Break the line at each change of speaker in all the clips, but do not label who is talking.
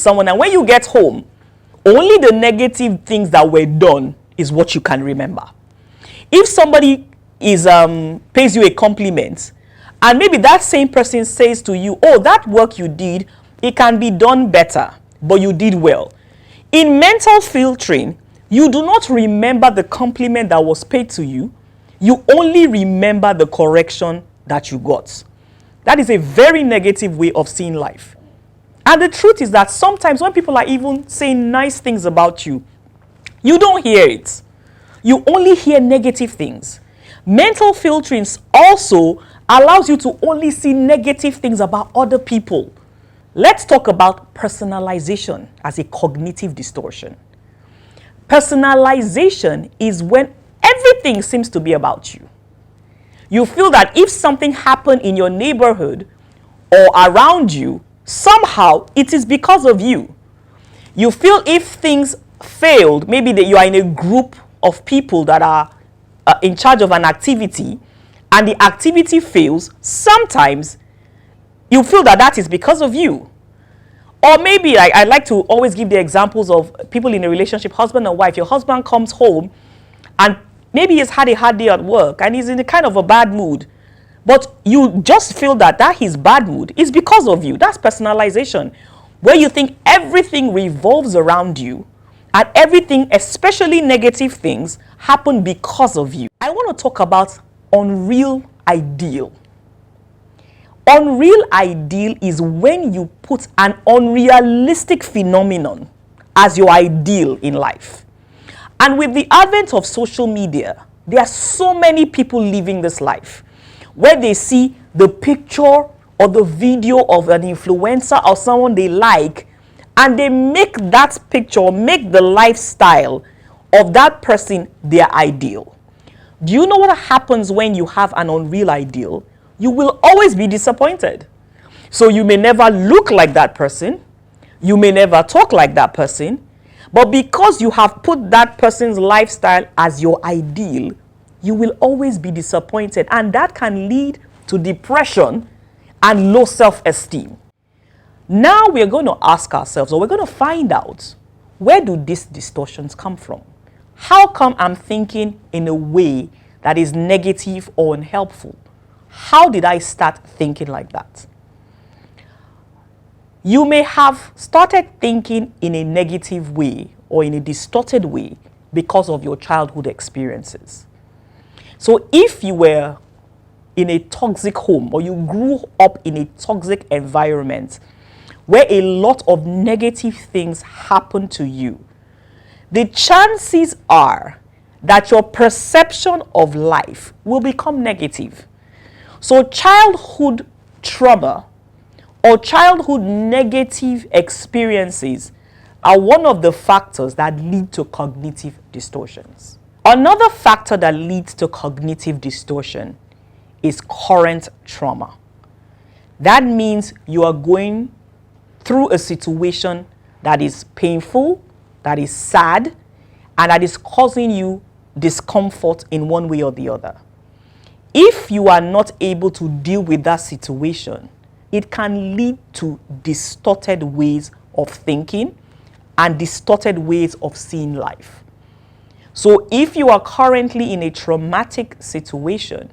someone, and when you get home, only the negative things that were done is what you can remember. If somebody pays you a compliment, and maybe that same person says to you, oh, that work you did, it can be done better, but you did well. In mental filtering, you do not remember the compliment that was paid to you. You only remember the correction that you got. That is a very negative way of seeing life. And the truth is that sometimes when people are even saying nice things about you, you don't hear it. You only hear negative things. Mental filtering also allows you to only see negative things about other people. Let's talk about personalization as a cognitive distortion. Personalization is when everything seems to be about you. You feel that if something happened in your neighborhood or around you, somehow it is because of you. You feel if things failed, maybe that you are in a group of people that are in charge of an activity, and the activity fails, sometimes you feel that that is because of you. Or maybe I like to always give the examples of people in a relationship, husband and wife. Your husband comes home and maybe he's had a hard day at work and he's in a kind of a bad mood. But you just feel that his bad mood is because of you. That's personalization, where you think everything revolves around you and everything, especially negative things, happen because of you. I want to talk about unreal ideal. Unreal ideal is when you put an unrealistic phenomenon as your ideal in life. And with the advent of social media, there are so many people living this life where they see the picture or the video of an influencer or someone they like, and they make that picture, make the lifestyle of that person their ideal. Do you know what happens when you have an unreal ideal? You will always be disappointed. So you may never look like that person. You may never talk like that person. But because you have put that person's lifestyle as your ideal, you will always be disappointed. And that can lead to depression and low self-esteem. Now we're going to ask ourselves, or we're going to find out, where do these distortions come from? How come I'm thinking in a way that is negative or unhelpful? How did I start thinking like that? You may have started thinking in a negative way or in a distorted way because of your childhood experiences. So if you were in a toxic home or you grew up in a toxic environment where a lot of negative things happen to you, the chances are that your perception of life will become negative. So childhood trauma or childhood negative experiences are one of the factors that lead to cognitive distortions. Another factor that leads to cognitive distortion is current trauma. That means you are going through a situation that is painful, that is sad, and that is causing you discomfort in one way or the other. If you are not able to deal with that situation, it can lead to distorted ways of thinking and distorted ways of seeing life. So if you are currently in a traumatic situation,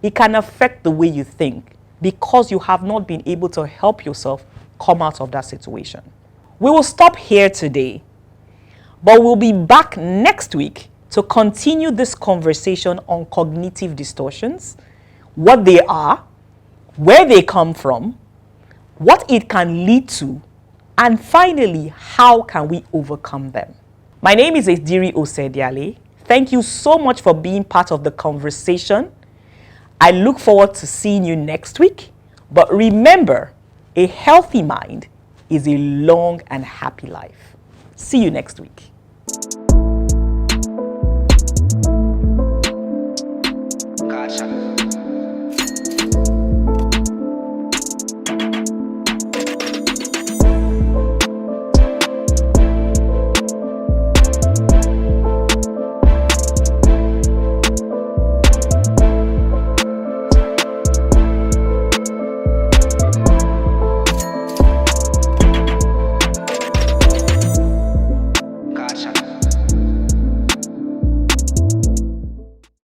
it can affect the way you think because you have not been able to help yourself come out of that situation. We will stop here today, but we'll be back next week to continue this conversation on cognitive distortions, what they are, where they come from, what it can lead to, and finally, how can we overcome them? My name is Ediri Osediale. Thank you so much for being part of the conversation. I look forward to seeing you next week. But remember, a healthy mind is a long and happy life. See you next week.